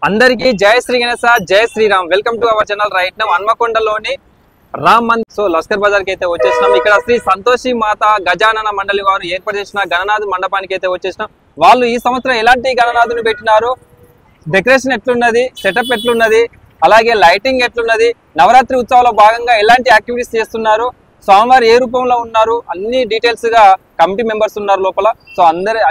అందరికీ జై శ్రీ గణేశ జై Shriram. Welcome to our channel. Right now హన్మకొండలోని రామ్ మందిర్ సో లస్కర్ బజార్ కి అయితే వచ్చేసినాం. ఇక్కడ శ్రీ సంతోషి మాత గజానన మండలి వారు ఏర్పాటు చేసిన గణనాథ మండపానికి అయితే వచ్చేసినాం. వాళ్ళు ఈ సంవత్సరం ఎలాంటి గణనాథుని పెట్టినారు, డెకరేషన్ ఎట్లున్నది, సెటప్ ఎట్లున్నది, అలాగే లైటింగ్ ఎట్లున్నది, నవరాత్రి ఉత్సవాల్లో భాగంగా ఎలాంటి యాక్టివిటీస్ చేస్తున్నారు, స్వామివారు ఏ రూపంలో ఉన్నారు, అన్ని డీటెయిల్స్ గా కమిటీ మెంబర్స్ ఉన్నారు లోపల. సో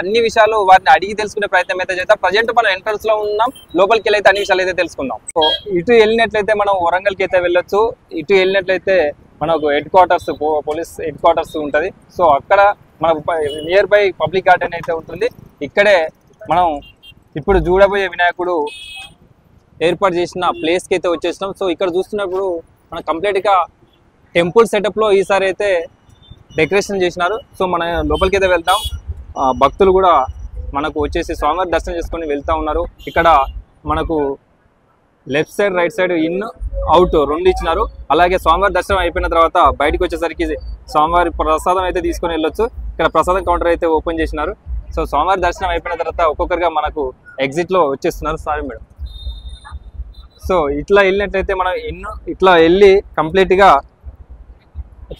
అన్ని విషయాలు వారిని అడిగి తెలుసుకునే ప్రయత్నం అయితే చేద్దాం. ప్రజెంట్ మనం ఎంట్రన్స్ లో ఉన్నాం, లోపలికి వెళ్ళి అయితే అన్ని విషయాలు అయితే తెలుసుకుందాం. సో ఇటు వెళ్ళినట్లయితే మనం వరంగల్ కి అయితే వెళ్ళొచ్చు. ఇటు వెళ్ళినట్లయితే మనకు head quarters, police head quarters ఉంటుంది. సో అక్కడ మన నియర్ బై పబ్లిక్ గార్డెన్ అయితే ఉంటుంది. ఇక్కడే మనం ఇప్పుడు చూడబోయే వినాయకుడు ఏర్పాటు చేసిన ప్లేస్ కి అయితే వచ్చేసినాం. సో ఇక్కడ చూస్తున్నప్పుడు మనం కంప్లీట్ గా టెంపుల్ సెటప్ లో ఈసారి అయితే డెకరేషన్ చేసినారు. సో మన లోపలికి అయితే వెళ్తాం. భక్తులు కూడా మనకు వచ్చేసి స్వామివారి దర్శనం చేసుకొని వెళ్తా ఉన్నారు. ఇక్కడ మనకు left side right side in out రెండు ఇచ్చినారు. అలాగే స్వామివారి దర్శనం అయిపోయిన తర్వాత బయటకు వచ్చేసరికి స్వామివారి ప్రసాదం అయితే తీసుకొని వెళ్ళొచ్చు. ఇక్కడ ప్రసాదం కౌంటర్ అయితే ఓపెన్ చేసినారు. సో స్వామివారి దర్శనం అయిపోయిన తర్వాత ఒక్కొక్కరిగా మనకు ఎగ్జిట్ లో వచ్చేస్తున్నారు. Sorry madam. సో ఇట్లా వెళ్ళినట్లయితే మనం ఇట్లా వెళ్ళి కంప్లీట్ గా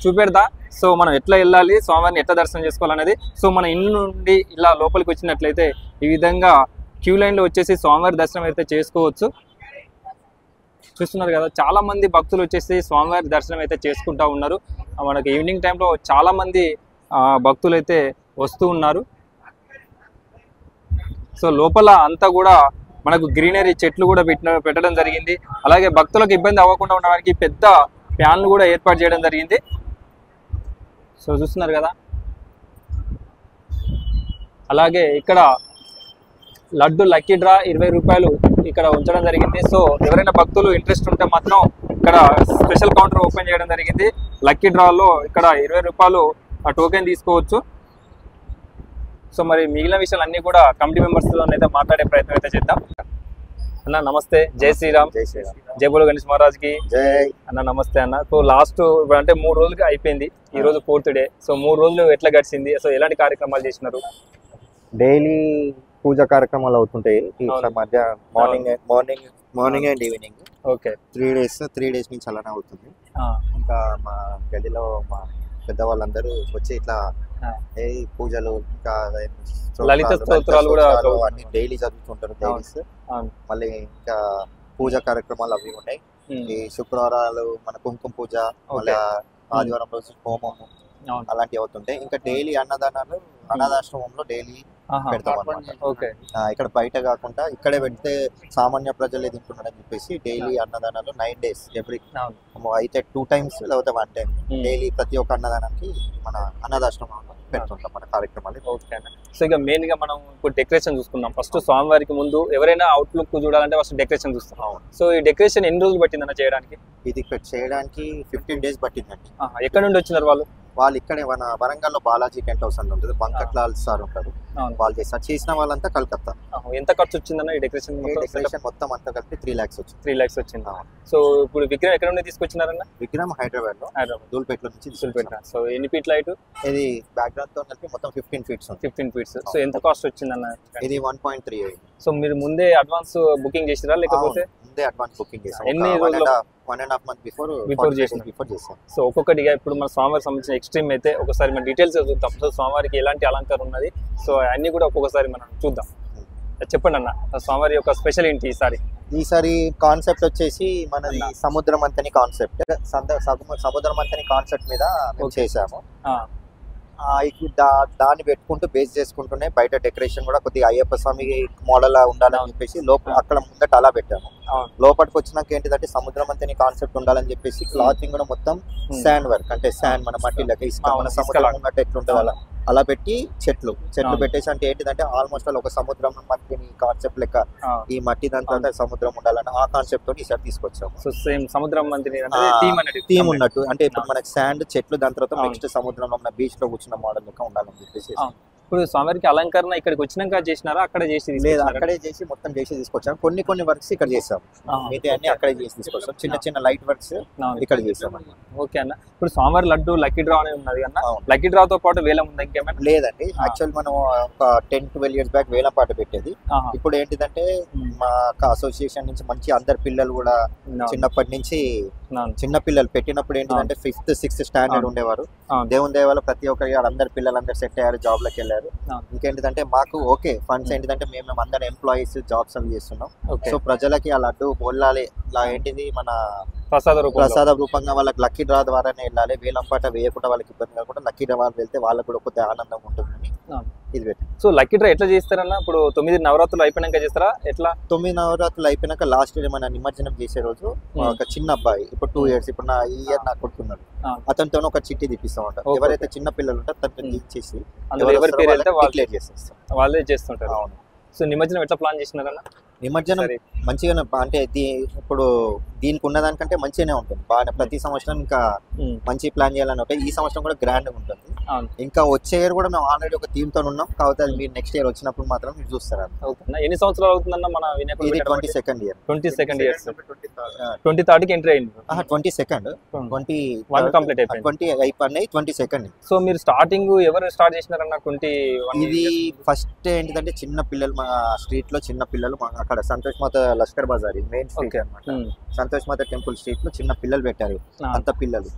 చూపెడతా. సో మనం ఎట్లా వెళ్ళాలి, స్వామివారిని ఎట్లా దర్శనం చేసుకోవాలనేది. సో మన ఇల్లు నుండి ఇలా లోపలికి వచ్చినట్లయితే ఈ విధంగా క్యూ లైన్ లో వచ్చేసి స్వామివారి దర్శనం అయితే చేసుకోవచ్చు. చూస్తున్నారు కదా, చాలా మంది భక్తులు వచ్చేసి స్వామివారి దర్శనం అయితే చేసుకుంటా ఉన్నారు. మనకి ఈవినింగ్ టైంలో చాలా మంది భక్తులు అయితే వస్తూ ఉన్నారు. సో లోపల అంతా కూడా మనకు గ్రీనరీ చెట్లు కూడా పెట్టడం జరిగింది. అలాగే భక్తులకు ఇబ్బంది అవ్వకుండా ఉండడానికి పెద్ద ఫ్యాన్లు కూడా ఏర్పాటు చేయడం జరిగింది. సో చూస్తున్నారు కదా, అలాగే ఇక్కడ లడ్డు లక్కీ డ్రా 20 రూపాయలు ఇక్కడ ఉంచడం జరిగింది. సో ఎవరైనా భక్తులు ఇంట్రెస్ట్ ఉంటే మాత్రం ఇక్కడ స్పెషల్ కౌంటర్ ఓపెన్ చేయడం జరిగింది. లక్కీ డ్రాలో ఇక్కడ 20 రూపాయలు ఆ టోకెన్ తీసుకోవచ్చు. సో మరి మిగిలిన విషయాలు అన్ని కూడా కమిటీ మెంబర్స్తో అయితే మాట్లాడే ప్రయత్నం అయితే చేద్దాం. అన్న నమస్తే, జై శ్రీరామ్. జై శ్రీరామ్. జై బోలో గణేష్ మహారాజ్ కి జై. అన్న నమస్తే అన్న. సో లాస్ట్ అంటే 3 రోజులుగా అయిపోయింది, ఈ రోజు 4th డే. సో 3 రోజులు ఎట్లా గడిచింది, సో ఎలాంటి కార్యక్రమాలు చేసినారు? డైలీ పూజ కార్యక్రమాలు అవుతుంటాయి. మధ్య morning and evening. Okay. 3 days నుంచి అలానే అవుతుంది. ఇంకా మా గదిలో మా పెద్దవాళ్ళందరూ వచ్చి ఇట్లా పూజలు ఇంకా లలిత స్తోత్రాలు కూడా అన్ని డైలీ చదువుతుంటారు. డైలీస్ మళ్ళీ ఇంకా పూజ కార్యక్రమాలు అవి ఉన్నాయి. ఈ శుక్రవారాలు మన కుంకుమ పూజ, మళ్ళీ ఆదివారం రోజు హోమము అలాంటివి అవుతుంటాయి. ఇంకా డైలీ అన్నదానాలు అనాథాశ్రమంలో డైలీ పెడతాం అన్నమాట. ఇక్కడ బయట కాకుండా ఇక్కడే పెడితే సామాన్య ప్రజలే తింటున్నారని చెప్పేసి డైలీ అన్నదానాలు 9 days ఎవ్రీ అయితే 2 times లేకపోతే 1 time డైలీ ప్రతి ఒక్క అన్నదానానికి మన అనాథాశ్రమంలో పెడుతుంటాం మన కార్యక్రమాలు. సో ఇక మెయిన్ గా మనం ఇప్పుడు డెకరేషన్ చూసుకుందాం. ఫస్ట్ స్వామివారికి ముందు ఎవరైనా అవుట్లుక్ చూడాలంటే ఫస్ట్ డెకరేషన్ చూస్తాం. సో ఈ డెకరేషన్ ఎన్ని రోజులు పట్టిందన్న చేయడానికి? ఇది చేయడానికి 15 days పట్టిందండి. ఎక్కడ నుండి వచ్చినారు వాళ్ళు? వాళ్ళు ఇక్కడే మన వరంగల్లో బాలాజీ టెంట్ హౌస్ అని ఉంటుంది, బంకట్లాల్ సార్ ఉంటారు, వాళ్ళు చేసిన వాళ్ళంతా కలకత్తా. ఎంత ఖర్చు వచ్చిందన్న ఈ డెకరేషన్? మొత్తం అంతా కలిపి 3 lakhs వచ్చింది. 3 lakhs వచ్చింది. సో ఇప్పుడు విగ్రహం ఎక్కడ నుండి తీసుకొచ్చినారన్న? విగ్రహం హైదరాబాద్ లో దూల్పేటలో నుంచి. సో ఎన్ని ఫీట్ లైట్? ఇది బ్యాక్గ్రౌండ్ తో కలిపి మొత్తం 15 feet. 15 feet. సో ఎంత కాస్ట్ వచ్చిందన్న? ఇది 1.3 అయింది. సో మీరు ముందే అడ్వాన్స్ బుకింగ్ చేసిరా లేకపోతే? ముందే అడ్వాన్స్ బుకింగ్ చేసాం. ఎన్ని రోజులు? 1.5 month బిఫోర్ చేసాం. సో ఒక్కొక్కటిగా ఇప్పుడు మన స్వామివారికి సంబంధించిన ఎక్స్ట్రీమ్ అయితే ఒకసారి మన డీటెయిల్స్ చూద్దాం. సో స్వామివారికి ఎలాంటి అలంకారం ఉన్నది, సో అన్ని కూడా ఒక్కొక్కసారి మనం చూద్దాం. చెప్పండి అన్న, స్వామివారి యొక్క స్పెషల్ ఏంటి ఈసారి కాన్సెప్ట్ వచ్చేసి మనది సముద్రమంతని కాన్సెప్ట్. సముద్రమంతని కాన్సెప్ట్ మీద చేసాము. దాన్ని పెట్టుకుంటూ బేస్ చేసుకుంటూనే బయట డెకరేషన్ కూడా కొద్దిగా అయ్యప్ప స్వామి మోడల్ ఉండాలని చెప్పేసి అక్కడ ముందట అలా పెట్టాము. లోపలికి వచ్చినాక ఏంటిదంటే సముద్రమంతని కాన్సెప్ట్ ఉండాలని చెప్పేసి క్లాతింగ్ కూడా మొత్తం శాండ్ వర్క్, అంటే శాండ్ మన మట్టి లెక్క ఇసుక మన సముద్రం ఉన్నట్టు ఎట్లుంటే అలా పెట్టి చెట్లు పెట్టేసి, అంటే ఏంటిదంటే ఆల్మోస్ట్ ఒక సముద్రం మట్టిని కాన్సెప్ట్ లెక్క ఈ మట్టి దాంట్లో సముద్రం ఉండాలని ఆ కాన్సెప్ట్ తోటి ఈసారి తీసుకొచ్చాము. సో సేమ్ సముద్రం థీమ్ ఉన్నట్టు, అంటే ఇప్పుడు మనకి శాండ్ చెట్లు దాని తర్వాత నెక్స్ట్ సముద్రంలో మన బీచ్ లో కూర్చున్న మోడల్ లెక్క ఉండాలని చెప్పేసి ఇప్పుడు స్వామివారికి అలంకరణ ఇక్కడికి వచ్చినాక చేసినారా అక్కడే చేసి లేదు, తీసుకొచ్చినారా? అక్కడే చేసి మొత్తం చేసి తీసుకొచ్చాం. కొన్ని వర్క్స్ ఇక్కడ చేసాం, మిగతా అన్ని అక్కడే చేసి తీసుకొచ్చాం. చిన్న లైట్ వర్క్స్ ఇక్కడ చేసాం అన్నమాట. ఓకే అన్న. ఇప్పుడు స్వామివారి లడ్డు లక్కీ డ్రా అనేది ఉన్నది అన్న, అవును. లక్కీ డ్రా తో పాటు వేలం ఉంది ఇంకేమైనా? లేదండి, యాక్చువల్ మనం ఒక 10-12 years బ్యాక్ వేలం పాట పెట్టేది. ఇప్పుడు ఏంటిదంటే మా అసోసియేషన్ నుంచి మంచి అందరు పిల్లలు కూడా చిన్నప్పటి నుంచి చిన్న పిల్లలు పెట్టినప్పుడు ఏంటిదంటే 5th 6th స్టాండర్డ్ ఉండేవారు. దేవుని దేవాల ప్రతి ఒక్కరి అందరు పిల్లలందరూ సెట్ అయ్యారు, జాబ్ లోకి వెళ్ళారు. ఇంకేంటిదంటే మాకు ఓకే ఫండ్స్ ఏంటిదంటే మేము అందరం ఎంప్లాయీస్ జాబ్స్ అవి చేస్తున్నాం. సో ప్రజలకి ఆ లడ్డు బోల్లాలి, ఏంటిది మన ప్రసాద రూపంగా వాళ్ళకి లక్కీ డ్రా ద్వారానే వెళ్ళాలి. వేలం పాట వేయకుండా వాళ్ళకి ఇబ్బంది కాకుండా లక్కీ డ్రా వెళ్తే వాళ్ళకు కూడా కొద్దిగా ఆనందం ఉంటుందని ఇది పెట్టి. సో లక్కీ డ్రా ఎట్లా చేస్తారన్న? ఇప్పుడు 9 నవరాత్రులు అయిపోయినాక చేస్తారా ఎట్లా? 9 నవరాత్రులు అయిపోయినాక లాస్ట్ ఇయర్ మన నిమజ్జనం చేసే రోజు ఒక చిన్న అబ్బాయి, ఇప్పుడు 2 years, ఇప్పుడు ఈ ఇయర్ నాకు కొడుతున్నాడు, అతనితో ఒక చిట్టి తీపిస్తా ఉంటారు. ఎవరైతే చిన్న పిల్లలు ఉంటారో తనని ఇచ్చేసి డిక్లేర్ చేసేస్తాం, వాళ్ళే చేస్తుంటారు. అవును. సో నిమజ్జనం ఎట్లా ప్లాన్ చేసినారన్న? నిమజ్జనం మంచిగానే, అంటే ఇప్పుడు దీనికి ఉన్నదానికంటే మంచిగానే ఉంటుంది బాగా. ప్రతి సంవత్సరం ఇంకా మంచి ప్లాన్ చేయాలని ఉంటాయి. ఈ సంవత్సరం కూడా గ్రాండ్ గా ఉంటుంది. ఇంకా వచ్చే ఇయర్ కూడా మేము ఆల్రెడీ ఒక థీమ్ తో ఉన్నాం, కాకపోతే అది మీరు నెక్స్ట్ ఇయర్ వచ్చినప్పుడు మాత్రం మీరు చూస్తారు. ఎన్ని సంవత్సరాలు అవుతుందన్న మన వినాయకుడు? 22nd year. 22nd year. 23rd కి ఎంట్రీ అయింది. 22nd 21 కంప్లీట్ అయిపోయింది. 20 అయిపోయినాయి, 22nd. సో మీరు స్టార్టింగ్ ఎవరు స్టార్ట్ చేసినారన్న? 21 ఇది ఫస్ట్ ఏంటిదంటే చిన్న పిల్లలు, మా స్ట్రీట్ లో చిన్న పిల్లలు, అక్కడ సంతోష్ మాత లష్కర్ బజార్ మెయిన్ స్ట్రీట్ అన్నమాట. సంతోష్ మాత టెంపుల్ స్ట్రీట్ లో చిన్న పిల్లలు పెట్టారు, అంత పిల్లలు.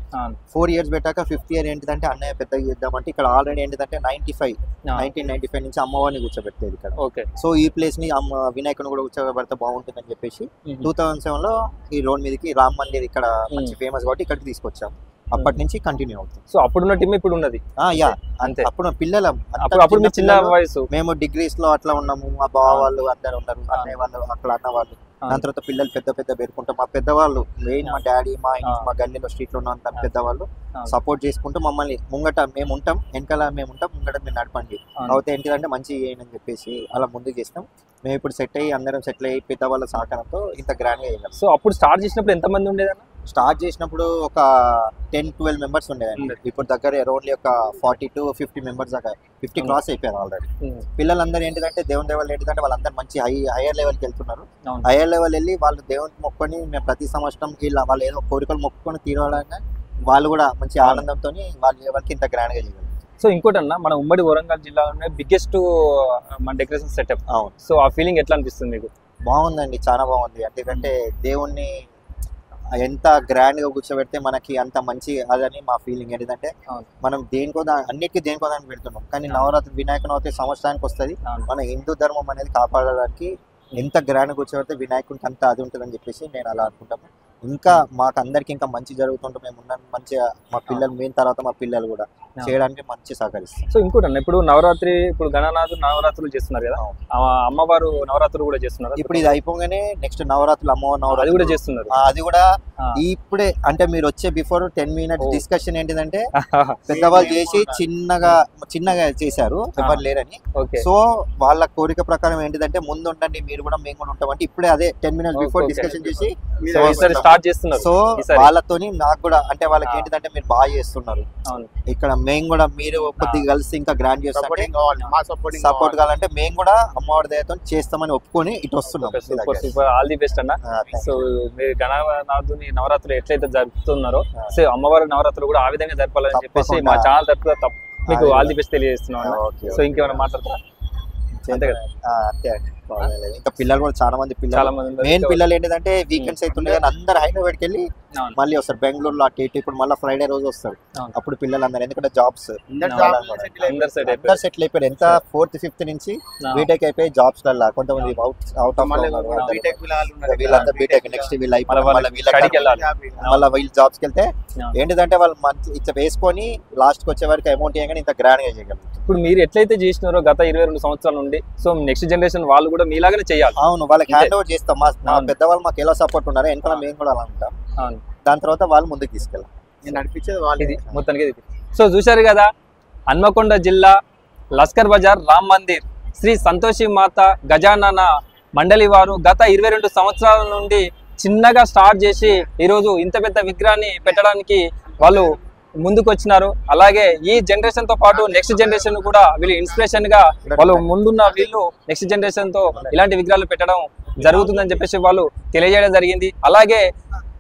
4 years పెట్టాక 5th year ఏంటిదంటే అన్నయ్య పెద్దగా చేద్దామంటే ఇక్కడ ఆల్రెడీ ఏంటిదంటే 1995 నుంచి అమ్మవారిని కూర్చోబెట్టేది ఇక్కడ. సో ఈ ప్లేస్ ని వినాయకుని కూడా కూర్చోబెడితే బాగుంటుందని చెప్పేసి 2007 లో ఈ రోడ్ మీదకి రామ్ మందిర్ ఇక్కడ మంచి ఫేమస్ కాబట్టి ఇక్కడికి తీసుకొచ్చాం. అప్పటి నుంచి కంటిన్యూ అవుతుంది. సో అప్పుడున్న టీం ఇప్పుడు ఉన్నది. అంతే, అప్పుడు పిల్లలు అప్పుడు చిన్న వయసు, మేము డిగ్రీస్ లో అట్లా ఉన్నాము. మా బావ వాళ్ళు అందరు ఉన్నారు, అన్నయ్య వాళ్ళు, అక్కడ అన్న వాళ్ళు. దాని తర్వాత పిల్లలు పెద్ద పేరుకుంటాం. మా పెద్దవాళ్ళు మెయిన్ మా డాడీ, మా గల్లీలో స్ట్రీట్ లో ఉన్న పెద్దవాళ్ళు సపోర్ట్ చేసుకుంటూ మమ్మల్ని ముంగట మేము ఉంటాం, వెనకాల మేము ఉంటాం, ముంగట మీరు నడపండి, అయితే ఏంటిదంటే మంచి చేయని చెప్పేసి అలా ముందుకు చేస్తాం. మేము ఇప్పుడు సెట్ అయ్యి అందరం సెటిల్ అయ్యి పెద్దవాళ్ళ సహకారంతో ఇంత గ్రాండ్ గా చేయగలం. సో అప్పుడు స్టార్ట్ చేసినప్పుడు ఎంత మంది ఉండేదన్న? స్టార్ట్ చేసినప్పుడు ఒక 10-12 members ఉండేదండి. ఇప్పుడు దగ్గర అరౌండ్లీ ఒక 40 to 50 members దాకా 50 క్రాస్ అయిపోయారు ఆల్రెడీ. పిల్లలందరూ ఏంటిదంటే దేవుని దేవాలు ఏంటిదంటే వాళ్ళందరూ మంచి హైయర్ లెవెల్కి వెళ్తున్నారు. హైయర్ లెవెల్ వెళ్ళి వాళ్ళు దేవునికి మొక్కుకొని మేము ప్రతి సంవత్సరం ఇలా వాళ్ళు ఏదో కోరికలు మొక్కుకొని తీరడానికి వాళ్ళు కూడా మంచి ఆనందంతో వాళ్ళ లెవెల్కి ఇంత గ్రాండ్ గా చేయగలరు. సో ఇంకోటి అన్న, మన ఉమ్మడి వరంగల్ జిల్లాలోనే బిగ్గెస్ట్ మన డెకరేషన్ సెటప్. అవును. సో ఆ ఫీలింగ్ ఎట్లా అనిపిస్తుంది మీకు? బాగుందండి, చాలా బాగుంది. ఎందుకంటే దేవుణ్ణి ఎంత గ్రాండ్ గా కూర్చోబెడితే మనకి అంత మంచి అదని మా ఫీలింగ్. ఏంటంటే మనం అన్నిటికీ దేనికోదానికి పెడుతున్నాం, కానీ నవరాత్రి వినాయక నవరాత్రి సంవత్సరానికి వస్తుంది. మన హిందూ ధర్మం అనేది కాపాడడానికి ఎంత గ్రాండ్ కూర్చోబెడితే వినాయకుడికి అంత అది ఉంటుందని చెప్పేసి నేను అలా అనుకుంటాను. ఇంకా మాకు అందరికి ఇంకా మంచి జరుగుతుంటే మేము ఉన్న మంచిగా మా పిల్లలు మెయిన్ తర్వాత మా పిల్లలు కూడా చేయడానికి మంచి సహకరిస్తాం. సో ఇంకోటి అన్న, ఇప్పుడు నవరాత్రి, ఇప్పుడు గణనాథుడు నవరాత్రులు చేస్తున్నారు కదా, అమ్మవారు నవరాత్రులు కూడా చేస్తున్నారు. ఇప్పుడు ఇది అయిపోగానే నెక్స్ట్ నవరాత్రులు అమ్మవారు నవరాత్రి కూడా చేస్తున్నారు. అది కూడా ఇప్పుడే అంటే మీరు వచ్చే బిఫోర్ 10 minutes డిస్కషన్ ఏంటిదంటే పెద్దవాళ్ళు చేసి చిన్నగా చేశారు, ఎవరు లేరని. సో వాళ్ళ కోరిక ప్రకారం ఏంటిదంటే ముందు ఉండండి మీరు కూడా, మేము కూడా ఉంటాం అంటే ఇప్పుడే అదే 10 minutes బిఫోర్ డిస్కషన్ చేసి స్టార్ట్ చేస్తున్నారు. సో వాళ్ళతోని నాకు కూడా అంటే వాళ్ళకి ఏంటిదంటే మీరు బాగా చేస్తున్నారు ఇక్కడ, మేము కూడా మీరు కొద్దిగా కలిసి ఇంకా గ్రాండ్ చేస్తాం, సపోర్ట్ కావాలంటే మేము కూడా అమ్మవారి దయతో చేస్తామని ఒప్పుకొని ఇటు వస్తున్నాం. ఆల్ ది బెస్ట్ అన్న. సో మీరు గణనాథుని నవరాత్రులు ఎట్లయితే జరుపుతున్నారో సో అమ్మవారి నవరాత్రులు కూడా ఆ విధంగా జరపాలని చెప్పేసి మా ఛానల్ తరపున మీకు ఆల్ ది బెస్ట్ తెలియజేస్తున్నాం. సో ఇంకేమైనా మాట్లాడతారా? అంతే కదా, అంతే ఇంకా పిల్లలు కూడా చాలా మంది మెయిన్ పిల్లలు ఏంటంటే వీకెండ్స్ అవుతుండే కానీ అందరు హైదరాబాద్కి వెళ్ళి మళ్ళీ వస్తారు, బెంగళూరులో అటు ఇటు. ఇప్పుడు మళ్ళీ ఫ్రైడే రోజు వస్తారు, అప్పుడు పిల్లలు అందరు ఎందుకంటే జాబ్స్ అందరు సెటిల్ అయిపోయారు. ఎంత 4th 5th నుంచి బీటెక్ అయిపోయి జాబ్స్ లల్లా, కొంతమంది అవుట్ ఆఫ్ వీళ్ళంతా బీటెక్ నెక్స్ట్ వీళ్ళు అయిపోయి మళ్ళీ వీళ్ళు జాబ్స్కి వెళ్తే ఏంటిదంటే వాళ్ళు మంచి ఇట్లా వేసుకొని లాస్ట్కి వచ్చే వరకు అమౌంట్ ఇవ్వగానే ఇంత గ్రాండ్ గా చేయగలరు. ఇప్పుడు మీరు ఎట్లయితే చేసినారో గత 22 సంవత్సరాల నుండి, సో నెక్స్ట్ జనరేషన్ వాళ్ళు కూడా మీలాగానే చేయాలి. అవును, వాళ్ళకి హ్యాండ్ ఓవర్ చేస్తాం. మా పెద్దవాళ్ళు మాకు ఎలా సపోర్ట్ ఉన్నారు వెనకాల మేము కూడా అలా ఉంటాం. దాని తర్వాత వాళ్ళు ముందుకు తీసుకెళ్ళాం, నేను నడిపించేది వాళ్ళు. ఇది మొత్తానికి సో చూశారు కదా, హన్మకొండ జిల్లా లస్కర్ బజార్ రామ్ మందిర్ శ్రీ సంతోషి మాత గజానన మండలి వారు గత 22 సంవత్సరాల నుండి చిన్నగా స్టార్ట్ చేసి ఈరోజు ఇంత పెద్ద విగ్రహాన్ని పెట్టడానికి వాళ్ళు ముందుకు వచ్చినారు. అలాగే ఈ జనరేషన్ తో పాటు నెక్స్ట్ జనరేషన్ కూడా వీళ్ళు ఇన్స్పిరేషన్ గా వాళ్ళు ముందున్న వీళ్ళు నెక్స్ట్ జనరేషన్ తో ఇలాంటి విగ్రహాలు పెట్టడం జరుగుతుందని చెప్పేసి వాళ్ళు తెలియజేయడం జరిగింది. అలాగే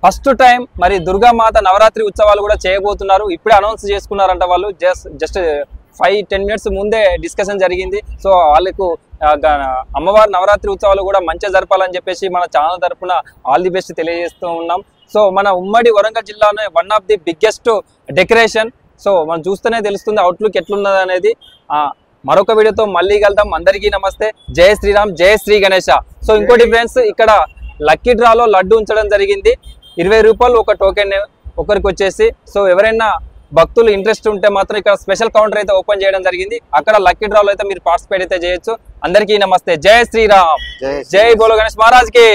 ఫస్ట్ టైం మరి దుర్గామాత నవరాత్రి ఉత్సవాలు కూడా చేయబోతున్నారు. ఇప్పుడే అనౌన్స్ చేసుకున్నారంట వాళ్ళు. జస్ట్ 5-10 మినిట్స్ ముందే డిస్కషన్ జరిగింది. సో వాళ్ళకు అమ్మవారి నవరాత్రి ఉత్సవాలు కూడా మంచిగా జరపాలని చెప్పేసి మన ఛానల్ తరఫున ఆల్ ది బెస్ట్ తెలియజేస్తూ ఉన్నాం. సో మన ఉమ్మడి వరంగల్ జిల్లాలో one of the biggest decoration. So మనం చూస్తేనే తెలుస్తుంది అవుట్లుక్ ఎట్లున్నది అనేది. మరొక వీడియోతో మళ్ళీ కలుద్దాం. అందరికీ నమస్తే. జై శ్రీరామ్, జై శ్రీ గణేశ. సో ఇంకోటి ఫ్రెండ్స్, ఇక్కడ లక్కీ డ్రాలో లడ్డు ఉంచడం జరిగింది. 20 రూపాయలు ఒక టోకెన్ ఒకరికి వచ్చేసి. సో ఎవరైనా భక్తులు ఇంట్రెస్ట్ ఉంటే మాత్రం ఇక్కడ స్పెషల్ కౌంటర్ అయితే ఓపెన్ చేయడం జరిగింది. అక్కడ లక్కీ డ్రాలో అయితే మీరు పార్టిసిపేట్ అయితే చేయొచ్చు. అందరికీ నమస్తే. జై శ్రీరామ్, జై బోలో గణేష్ మహారాజ్ కి.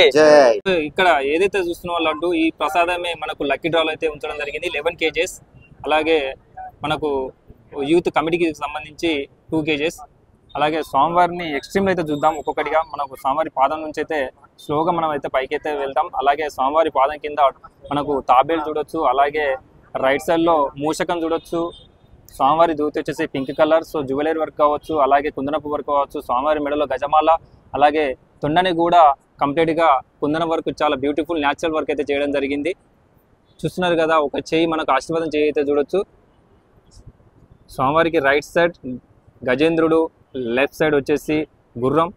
ఇక్కడ ఏదైతే చూస్తున్న లడ్డు ఈ ప్రసాదమే మనకు లక్కీ డ్రాలో అయితే ఉంచడం జరిగింది. 11 kgs. అలాగే మనకు యూత్ కమిటీకి సంబంధించి 2 kgs. అలాగే స్వామివారిని ఎక్స్ట్రీమ్ అయితే చూద్దాం ఒక్కొక్కటిగా. మనకు స్వామివారి పాదం నుంచి అయితే స్లోగా మనం అయితే పైకి అయితే వెళ్దాం. అలాగే స్వామివారి పాదం కింద మనకు తాబేలు చూడొచ్చు. అలాగే రైట్ సైడ్ లో మూషకం చూడొచ్చు. స్వామివారి దూతి వచ్చేసి pink colour. So jewellery work కావచ్చు, అలాగే కుందనపు వర్క్ కావచ్చు. స్వామివారి మెడలో గజమాల, అలాగే తొండని కూడా కంప్లీట్ గా కుందన వర్క్ చాలా బ్యూటిఫుల్ న్యాచురల్ వర్క్ అయితే చేయడం జరిగింది. చూస్తున్నారు కదా, ఒక చెయ్యి మనకు ఆశీర్వాదం చేయి అయితే చూడొచ్చు. స్వామివారికి రైట్ సైడ్ గజేంద్రుడు, లెఫ్ట్ సైడ్ వచ్చేసి గుర్రం.